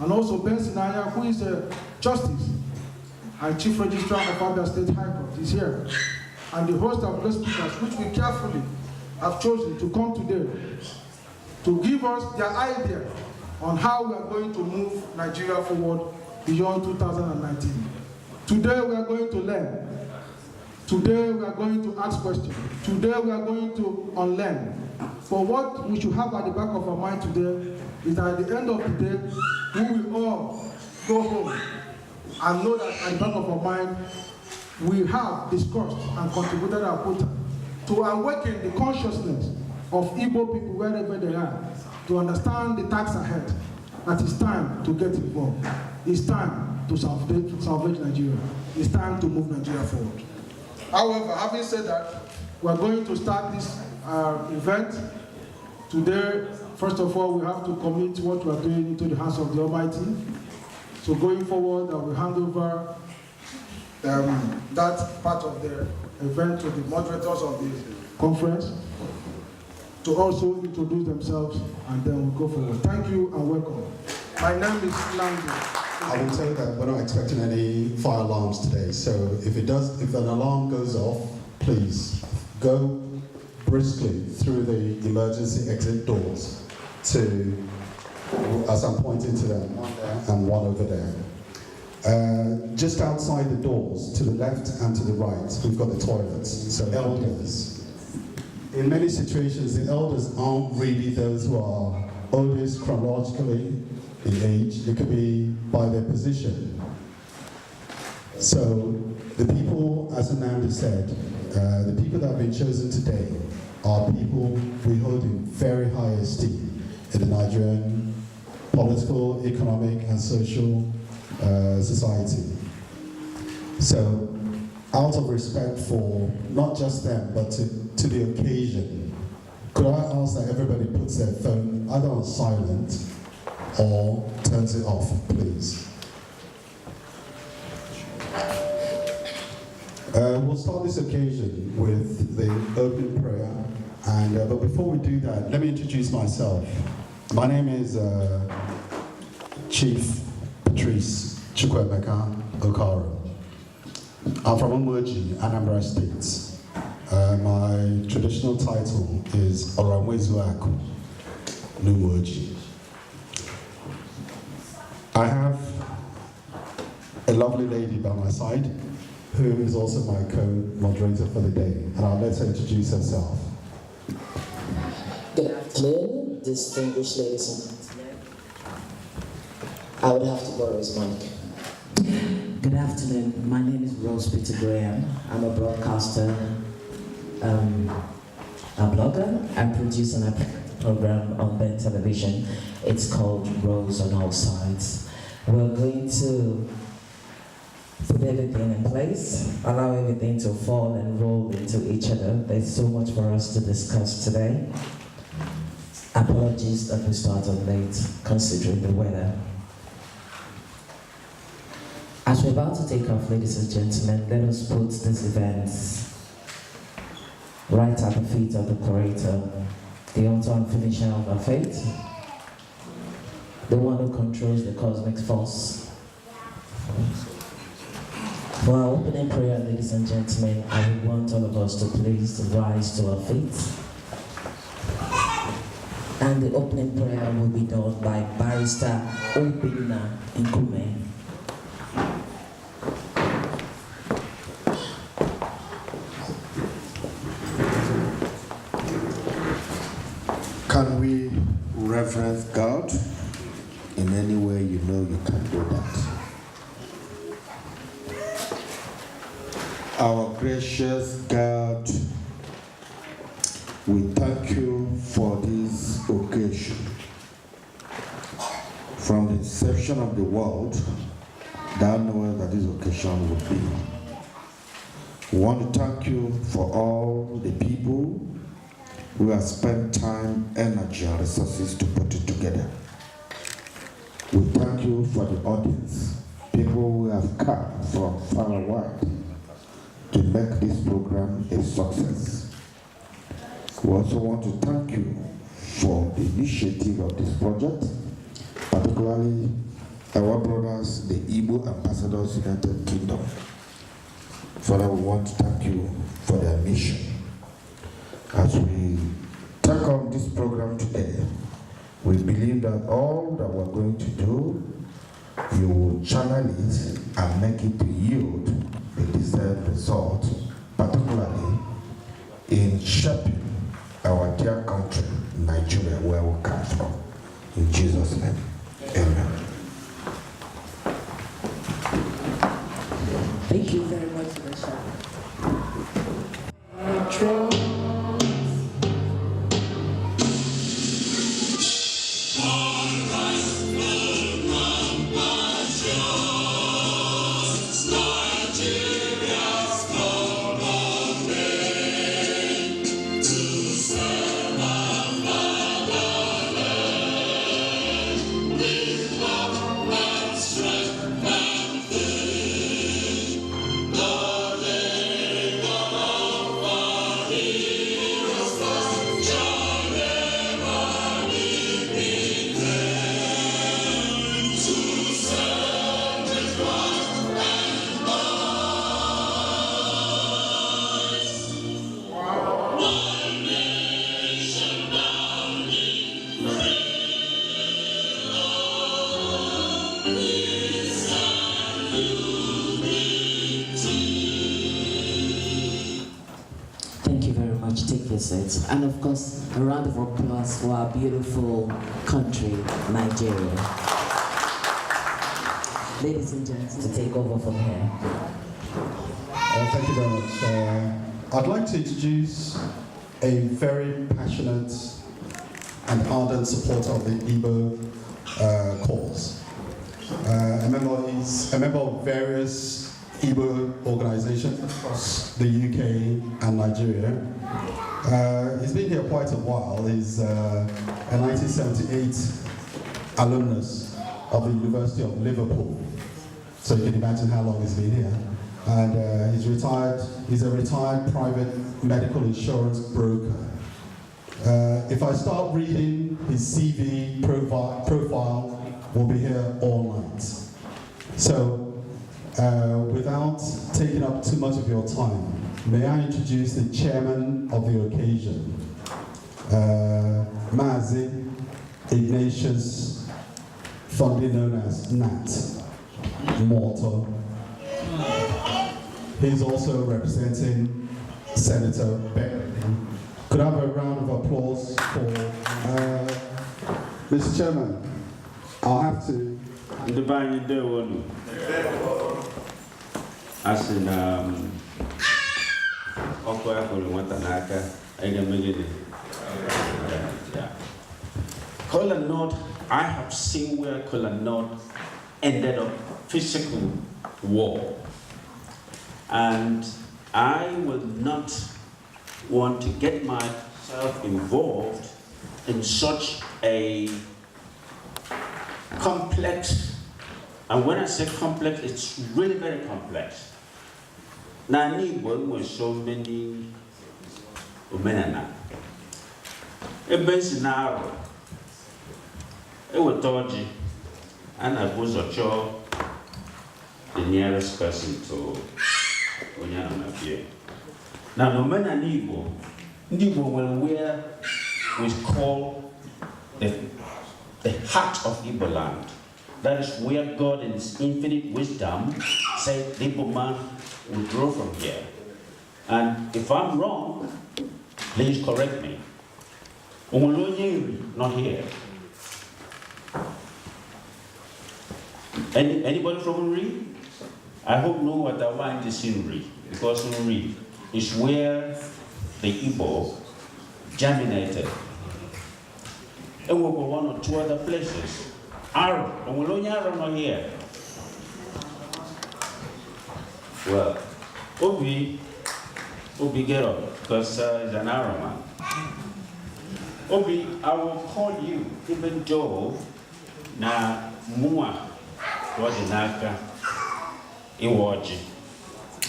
and also Ben Sinaya, who is a Justice and Chief Registrar of Abia State High Court, is here, and the host of guest speakers, which we carefully have chosen to come today to give us their idea on how we are going to move Nigeria forward beyond 2019. Today we are going to learn. Today we are going to ask questions. Today we are going to unlearn. For what we should have at the back of our mind today is that at the end of the day, we will all go home and know that at the back of our mind, we have discussed and contributed our quota to awaken the consciousness of Igbo people wherever they are, to understand the task ahead, that it's time to get involved. It's time to salvage Nigeria. It's time to move Nigeria forward. However, having said that, we're going to start this event. Today, first of all, we have to commit what we are doing into the hands of the Almighty. So going forward, I will hand over that part of the event to the moderators of the conference to also introduce themselves, and then we'll go forward. Thank you and welcome. My name is Landu. I will tell you that we're not expecting any fire alarms today, so if an alarm goes off, please go briskly through the emergency exit doors to, as I'm pointing to them, one there and one over there. Just outside the doors, to the left and to the right, we've got the toilets. So elders, in many situations, the elders aren't really those who are oldest chronologically in age. It could be by their position. So the people, as Anandi said, the people that have been chosen today are people we hold in very high esteem in the Nigerian political, economic, and social society. So, out of respect for not just them, but to the occasion, could I ask that everybody puts their phone either on silent or turns it off, please? We'll start this occasion with the opening prayer, and but before we do that, let me introduce myself. My name is Chief Patrice Chukwuemeka Okaro. I'm from Umuoji, Anambra State. My traditional title is Oramwezuaku Numuoji. I have a lovely lady by my side who is also my co-moderator for the day, and I'll let her introduce herself. Good afternoon, distinguished ladies and gentlemen. I would have to borrow his mic. Good afternoon, my name is Rose Peter Graham. I'm a broadcaster, a blogger. I produce and I present a program on Ben Television. It's called Rose on All Sides. We're going to put everything in place, allow everything to fall and roll into each other. There's so much for us to discuss today. Apologies that we started late, considering the weather. As we're about to take off, ladies and gentlemen, let us put this event right at the feet of the Creator, the author and finisher of our faith, the one who controls the cosmic force. For our opening prayer, ladies and gentlemen, I would want all of us to please rise to our feet. And the opening prayer will be done by Barrister Obinna Nkume. Can we reverence God in any way you know you can do that? Our gracious God, we thank you for this occasion. From the inception of the world, thou knowest that this occasion would be. We want to thank you for all the people who have spent time, energy, and resources to put it together. We thank you for the audience, people who have come from far and wide to make this program a success. We also want to thank you for the initiative of this project, particularly our brothers, the Igbo ambassadors, United Kingdom. Father, we want to thank you for their mission. As we take on this program today, we believe that all that we're going to do, you will channel it and make it to yield the deserved result, particularly in shaping our dear country, Nigeria, where we come from. In Jesus' name, amen. Thank you very much, Bishop. Take your seats. And of course, a round of applause for our beautiful country, Nigeria. Ladies and gentlemen, to take over from here. Thank you very much. I'd like to introduce a very passionate and ardent supporter of the Igbo cause. He's a member of various Igbo organizations across the UK and Nigeria. He's been here quite a while. He's a 1978 alumnus of the University of Liverpool. So you can imagine how long he's been here. And he's retired. He's a retired private medical insurance broker. If I start reading his CV profile, we'll be here all night. So, without taking up too much of your time, may I introduce the chairman of the occasion, Mazi Ignatius, fondly known as Nat Morto. He's also representing Senator Berry. Could I have a round of applause for Mr. Chairman? I'll have to. As in Kola Nord, I have seen where Kola Nord ended up physical war. And I will not want to get myself involved in such a complex, and when I say complex, it's really very complex. Now, I need work with so many women. A base now, it was dodgy, and I was the nearest person to Onyanamafia. Now, no man and Igbo will where we call the heart of Igbo land. That is where God in His infinite wisdom said the Igbo man will grow from here. And if I'm wrong, please correct me. Not here. Anybody from Uri? I hope know what I want is Uri, because Uri is where the Igbo germinated. And we'll go one or two other places. Arrow, and we'll only Arrow not here. Well, Obi get up, because he's an Arrow man. Obi, I will call you, even though na mua wadinaka iwaji.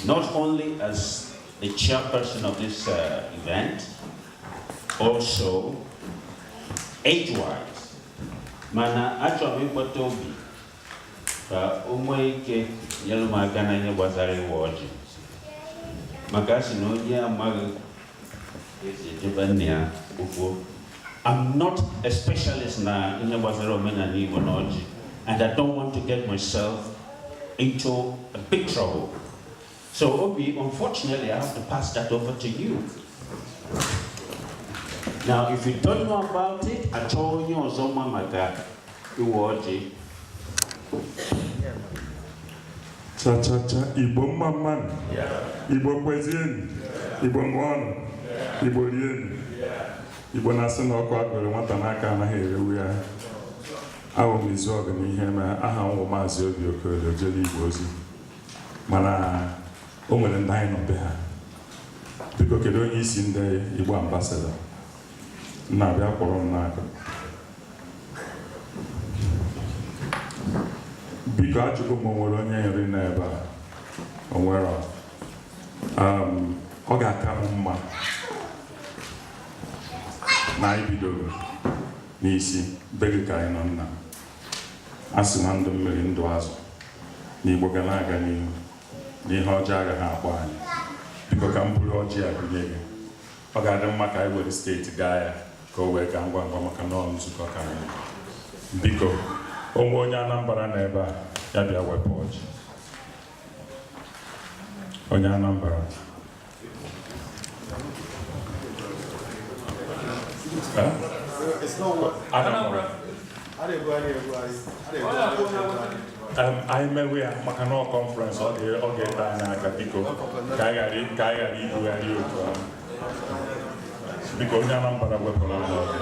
Not only as the chairperson of this event, also age-wise. Mana actually Obi, ka ụmụ ike nyere m aka na ihe gbasara ịwa ọjị maka asị na onye amaghị esi echebe nne ya okwu. I'm not a specialist na ihe gbasara omenala Igbo na ọjị, and I don't want to get myself into a big trouble. So Obi, unfortunately, I have to pass that over to you. Now, if you don't know about it, I told you also, Mama, you watch it. Cha-cha-cha, Igbo Mamman, Igbo Kwezien, Igbo Ngwan, Igbo Rien, Igbo Nasi n'ọkụ akpere nwata n'aka anaghị erewu ya. Ahụ m izu ọgụ n'ihe ma aha nwụ Maazị Obi Okoye ojele Igbo ozi. Mana o nwere ndị anyị nọ be ha. Biko kedu onye isi ndị Igbo ambassador? Na-abịa kpọrọ m n'aka. Biko ajụgo m onwere onye nri n'ebe a. O nwere ọ ga-aka m mma na anyị bidoro n'isi be gị ka anyị nọ nna. A sị na ndụ mmiri ndụ azụ na Igbo ga na-aga n'ihu na ihe ọjọọ agaghị akpọ anyị. Biko ka m buru ọjị a bunye gị. Ọ ga-adị mma ka anyị were steeti gaa ya ka o wee gaa ngwa ngwa maka na ọ nzukọ ka anyị. Biko onwe onye Anambra n'ebe a ya bịa wepụ ọjị. Onye Anambra. It's not what. Anambra. Anyị mewe ya maka na conference ọ ga-ete anyị aka biko ka anyị ghara ibugharị otu ahụ. Biko onye Anambra wepụrụ anyị ọjị.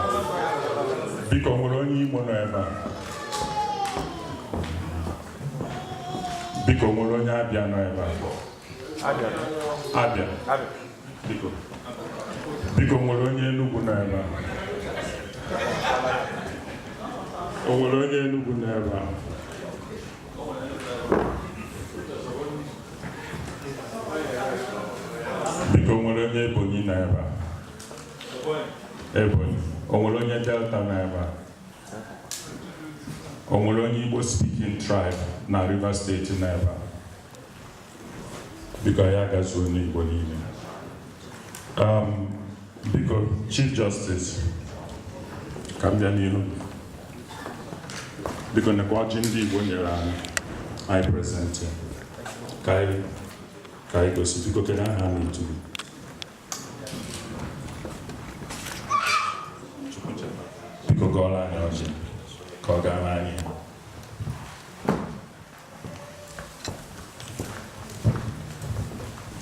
Biko nwere onye Igbo nọ ebe a. Biko nwere onye Abịa nọ ebe a. Abịa. Biko. Biko nwere onye Enugu nọ ebe a. O nwere onye Enugu nọ ebe a. Biko nwere onye Ebonyi nọ ebe a. Ebonyi. O nwere onye Delta nọ ebe a. O nwere onye Igbo speaking tribe na Rivers State nọ ebe a. Biko ya gazuo n'Igbo niile. Biko Chief Justice ka m bịa n'ihu. Biko nekwa ọjị ndị Igbo nyere anyị present ka anyị gosi. Biko kedu aha na-etu gị? Biko gọọrọ anyị ọjị ka ọ gaa n'anya.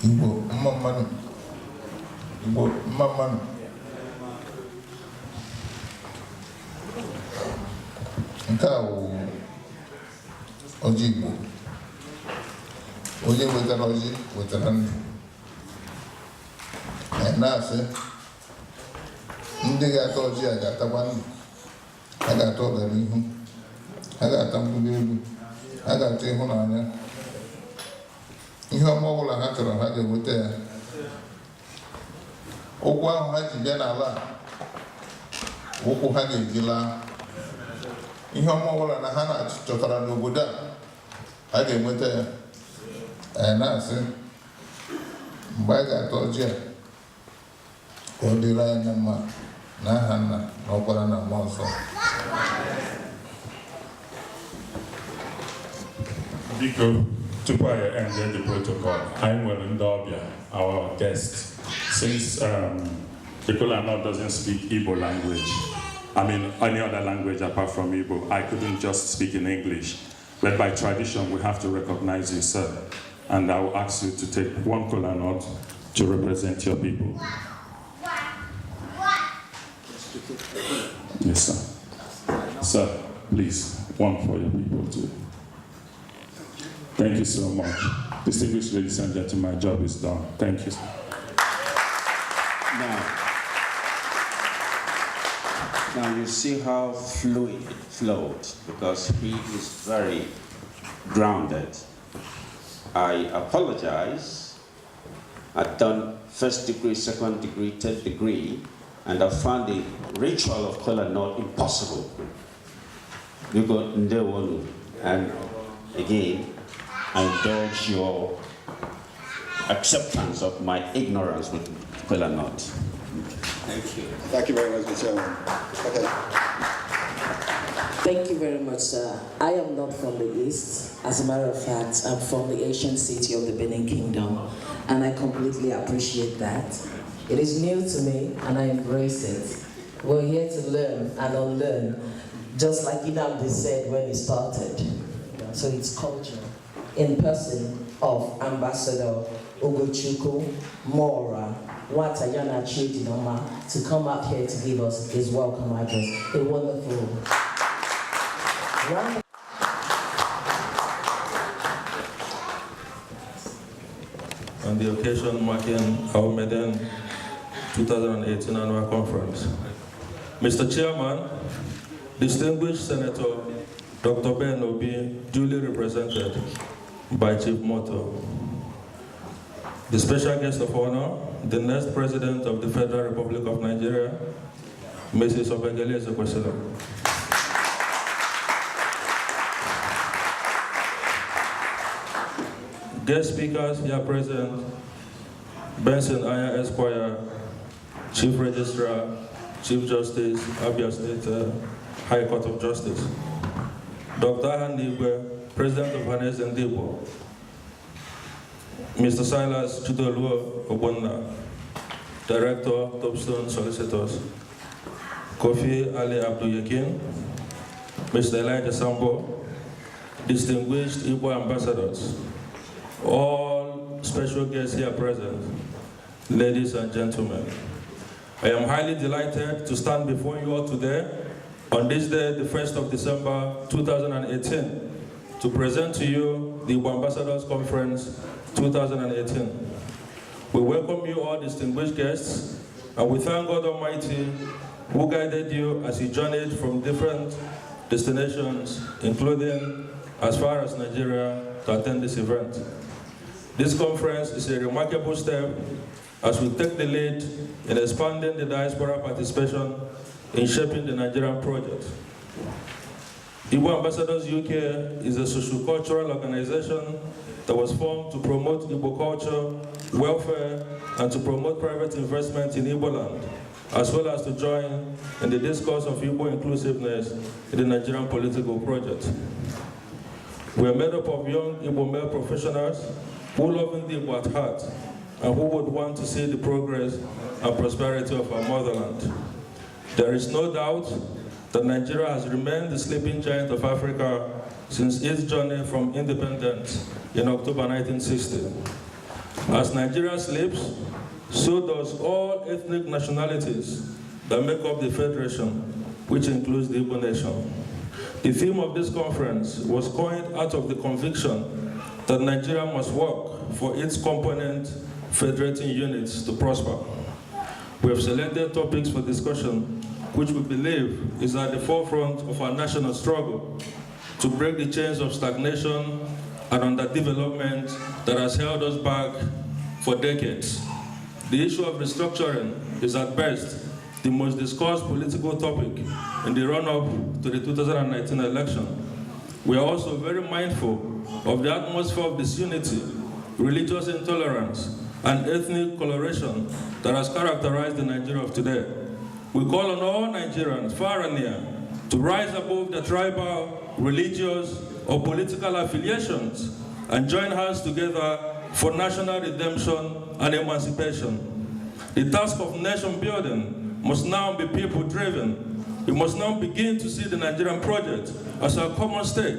Igbo mma mmanụ. Igbo mma mmanụ. Nke a wụ ọjị Igbo. Onye wetara ọjị wetara ndụ. Na-asị ndị ga-ata ọjị a ga-atakwa ndụ. Ha ga-ata ọganihu. Ha ga-ata mkpụrụ egwu. Ha ga-ata ịhụnanya. Ihe ọma ọbụla ha chọrọ ha ga-enweta ya. Ụkwụ ahụ ha ji bịa n'ala a, ụkwụ ha ga-eji laa. Ihe ọma ọbụla na ha na-achọtara n'obodo a, ha ga-enweta ya. Anyị na-asị mgbe a ga-ata ọjị a ka ọ dịrị anyị na mma n'aha Nna na Ọkpara na Mmụọ Nsọ. Biko tupu anyị end the protocol, anyị nwere ndị ọbịa, our guest. Since the Kola North doesn't speak Igbo language, I mean any other language apart from Igbo, I couldn't just speak in English. But by tradition, we have to recognize you, sir. And I will ask you to take one Kola North to represent your people. Yes, sir. Sir, please, one for your people too. Thank you so much. Distinguished ladies and gentlemen, my job is done. Thank you, sir. Now you see how fluid it flowed, because he is very grounded. I apologize. I've done first degree, second degree, third degree, and I found the ritual of Kola North impossible. Because and again, I indulge your acceptance of my ignorance with Quella Not. Thank you. Thank you very much, Mr. Chairman. Okay. Thank you very much, sir. I am not from the East. As a matter of fact, I'm from the ancient city of the Benin Kingdom, and I completely appreciate that. It is new to me, and I embrace it. We're here to learn and unlearn, just like Inamdi said when he started. So it's culture in person of Ambassador Ugochukwu Mora Watayana Chidinoma to come up here to give us his welcome address. A wonderful round. On the occasion marking our Medan 2018 annual conference. Mr. Chairman, distinguished Senator Dr. Ben Obi, duly represented by Chief Moto. The special guest of honor, the next President of the Federal Republic of Nigeria, Mrs. Obengele Ezekwesili. Guest speakers here present, Benson Aya Esquire, Chief Registrar, Chief Justice, Abia State High Court of Justice. Dr. Hanigwe, President of Hanes and Igbo. Mr. Silas Chudoluo Obonna, Director, Topstone Solicitors. Kofi Ali Abdul-Yakin, Mr. Elijah Sambo, distinguished Igbo ambassadors, all special guests here present, ladies and gentlemen. I am highly delighted to stand before you all today, on this day, the 1st of December 2018, to present to you the Igbo Ambassadors Conference 2018. We welcome you all distinguished guests, and we thank God Almighty who guided you as you journeyed from different destinations, including as far as Nigeria, to attend this event. This conference is a remarkable step as we take the lead in expanding the diaspora participation in shaping the Nigerian project. Igbo Ambassadors UK is a socio-cultural organization that was formed to promote Igbo culture, welfare, and to promote private investment in Igbo land, as well as to join in the discourse of Igbo inclusiveness in the Nigerian political project. We are made up of young Igbo male professionals who love Igbo at heart and who would want to see the progress and prosperity of our motherland. There is no doubt that Nigeria has remained the sleeping giant of Africa since its journey from independence in October 1960. As Nigeria sleeps, so does all ethnic nationalities that make up the Federation, which includes the Igbo nation. The theme of this conference was coined out of the conviction that Nigeria must work for its component federating units to prosper. We have selected topics for discussion which we believe is at the forefront of our national struggle to break the chains of stagnation and underdevelopment that has held us back for decades. The issue of restructuring is at best the most discussed political topic in the run-up to the 2019 election. We are also very mindful of the atmosphere of disunity, religious intolerance, and ethnic coloration that has characterized the Nigeria of today. We call on all Nigerians, far and near, to rise above their tribal, religious, or political affiliations and join hands together for national redemption and emancipation. The task of nation building must now be people-driven. We must now begin to see the Nigerian project as our common stake.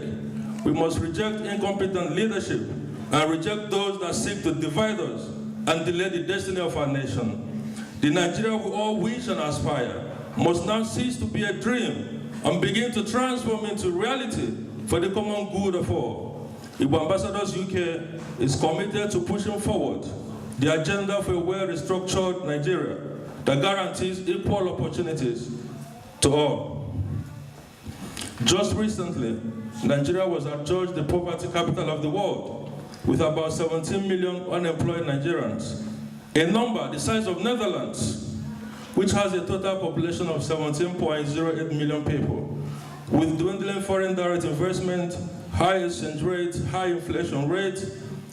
We must reject incompetent leadership and reject those that seek to divide us and delay the destiny of our nation. The Nigeria we all wish and aspire must now cease to be a dream and begin to transform into reality for the common good of all. Igbo Ambassadors UK is committed to pushing forward the agenda for a well-restructured Nigeria that guarantees equal opportunities to all. Just recently, Nigeria was adjudged the poverty capital of the world with about 17 million unemployed Nigerians, a number the size of Netherlands, which has a total population of 17.08 million people. With dwindling foreign direct investment, high exchange rate, high inflation rate,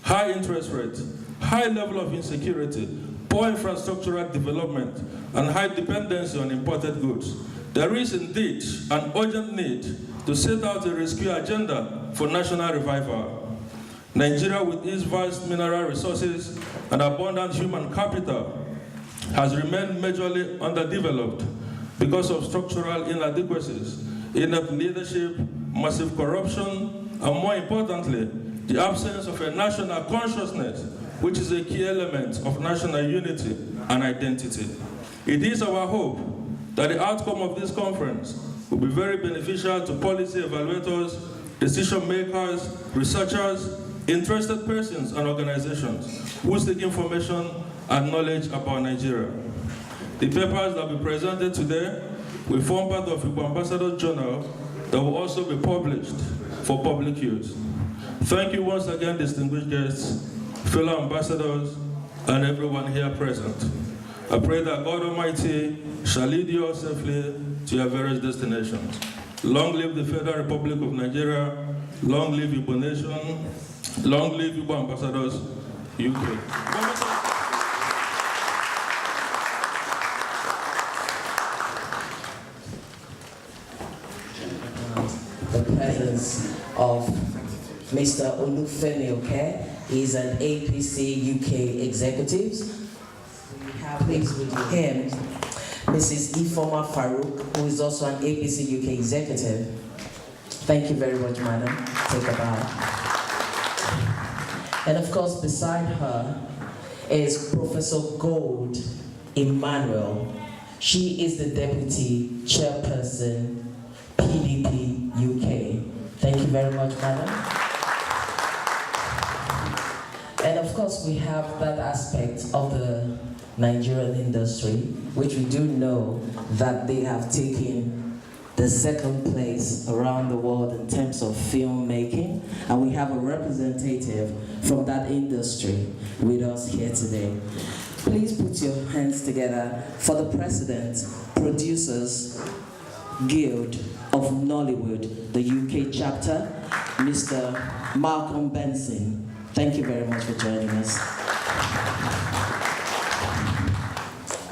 high interest rate, high level of insecurity, poor infrastructural development, and high dependency on imported goods. There is indeed an urgent need to set out a rescue agenda for national revival. Nigeria, with its vast mineral resources and abundant human capital, has remained majorly underdeveloped because of structural inadequacies, inept leadership, massive corruption, and more importantly, the absence of a national consciousness, which is a key element of national unity and identity. It is our hope that the outcome of this conference will be very beneficial to policy evaluators, decision makers, researchers, interested persons and organizations who seek information and knowledge about Nigeria. The papers that will be presented today will form part of Igbo Ambassador Journal that will also be published for public use. Thank you once again, distinguished guests, fellow ambassadors, and everyone here present. I pray that God Almighty shall lead you all safely to your various destinations. Long live the Federal Republic of Nigeria, long live Igbo Nation, long live Igbo Ambassadors, UK. The presence of Mr. Olufemi Oke. He's an APC UK executive. We have please with him Mrs. Ifoma Farouk, who is also an APC UK executive. Thank you very much, madam. Take a bow. And of course, beside her is Professor Gold Emmanuel. She is the Deputy Chairperson, PDP UK. Thank you very much, madam. And of course, we have that aspect of the Nigerian industry, which we do know that they have taken the second place around the world in terms of filmmaking. And we have a representative from that industry with us here today. Please put your hands together for the President, Producers Guild of Nollywood, the UK chapter, Mr. Malcolm Benson. Thank you very much for joining us.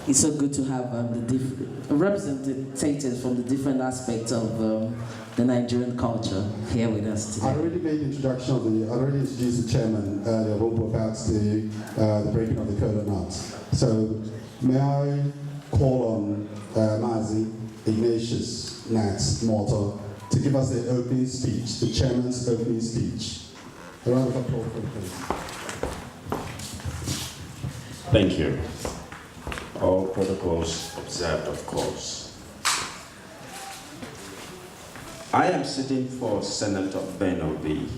It's so good to have the representatives from the different aspects of the Nigerian culture here with us today. I already made the introduction of I already introduced the chairman earlier about the breaking of the code of nuts. So may I call on Mazi Ignatius Nats Mortar to give us the opening speech, the chairman's opening speech. A round of applause, please. Thank you. All protocols observed, of course. I am sitting for Senator Ben Obi,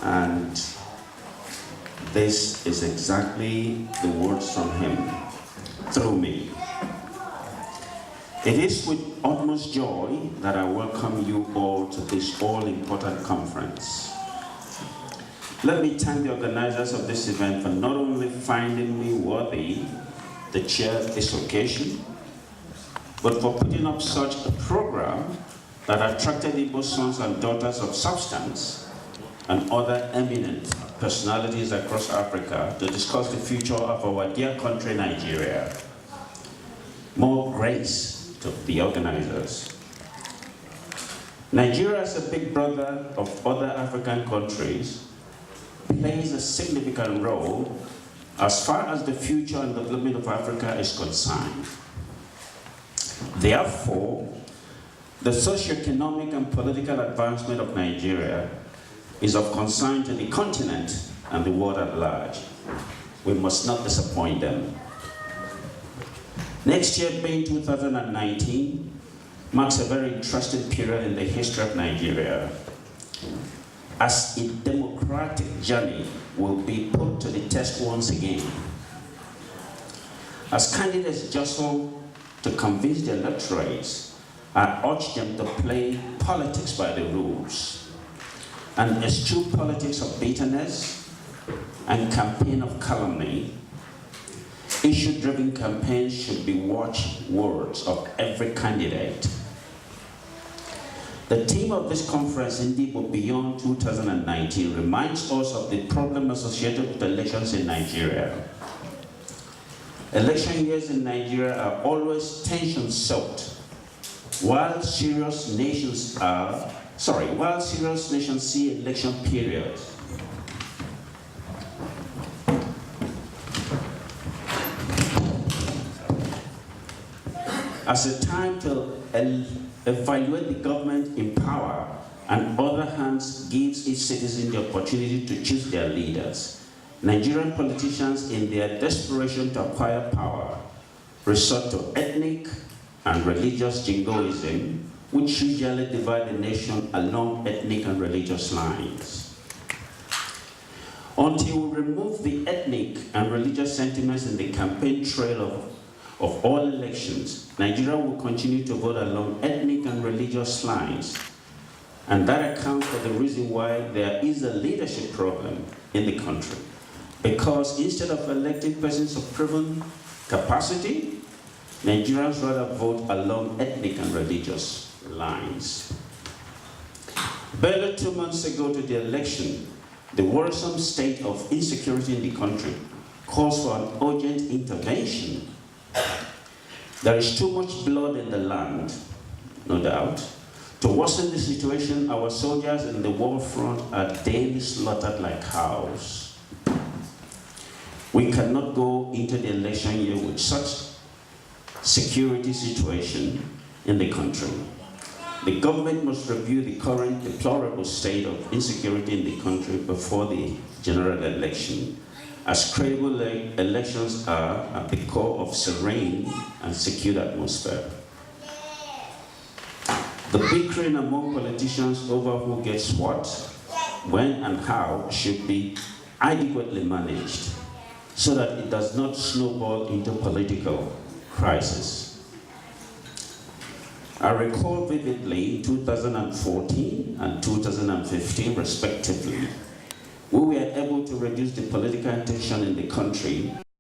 and this is exactly the words from him through me. It is with utmost joy that I welcome you all to this all-important conference. Let me thank the organizers of this event for not only finding me worthy to chair this occasion, but for putting up such a program that attracted Igbo sons and daughters of substance and other eminent personalities across Africa to discuss the future of our dear country, Nigeria. More grace to the organizers. Nigeria, as a big brother of other African countries, plays a significant role as far as the future and development of Africa is concerned. Therefore, the socio-economic and political advancement of Nigeria is of concern to the continent and the world at large. We must not disappoint them. Next year, being 2019, marks a very interesting period in the history of Nigeria, as a democratic journey will be put to the test once again. As candidates jostle to convince their electorates, I urge them to play politics by the rules and eschew politics of bitterness and campaign of calumny. Issue-driven campaigns should be watchwords of every candidate. The theme of this conference, Igbo Beyond 2019, reminds us of the problem associated with elections in Nigeria. Election years in Nigeria are always tension-soaked, while serious nations see election periods as a time to evaluate the government in power, and on the other hand gives each citizen the opportunity to choose their leaders. Nigerian politicians, in their desperation to acquire power, resort to ethnic and religious jingoism, which usually divide the nation along ethnic and religious lines. Until we remove the ethnic and religious sentiments in the campaign trail of all elections, Nigeria will continue to vote along ethnic and religious lines. And that accounts for the reason why there is a leadership problem in the country. Because instead of electing persons of proven capacity, Nigerians rather vote along ethnic and religious lines. Barely 2 months ago to the election, the worrisome state of insecurity in the country calls for an urgent intervention. There is too much blood in the land, no doubt. To worsen the situation, our soldiers in the war front are daily slaughtered like cows. We cannot go into the election year with such security situation in the country. The government must review the current deplorable state of insecurity in the country before the general election, as credible elections are at the core of serene and secure atmosphere. The bickering among politicians over who gets what, when and how should be adequately managed so that it does not snowball into political crisis. I recall vividly 2014 and 2015 respectively, we were able to reduce the political tension in the country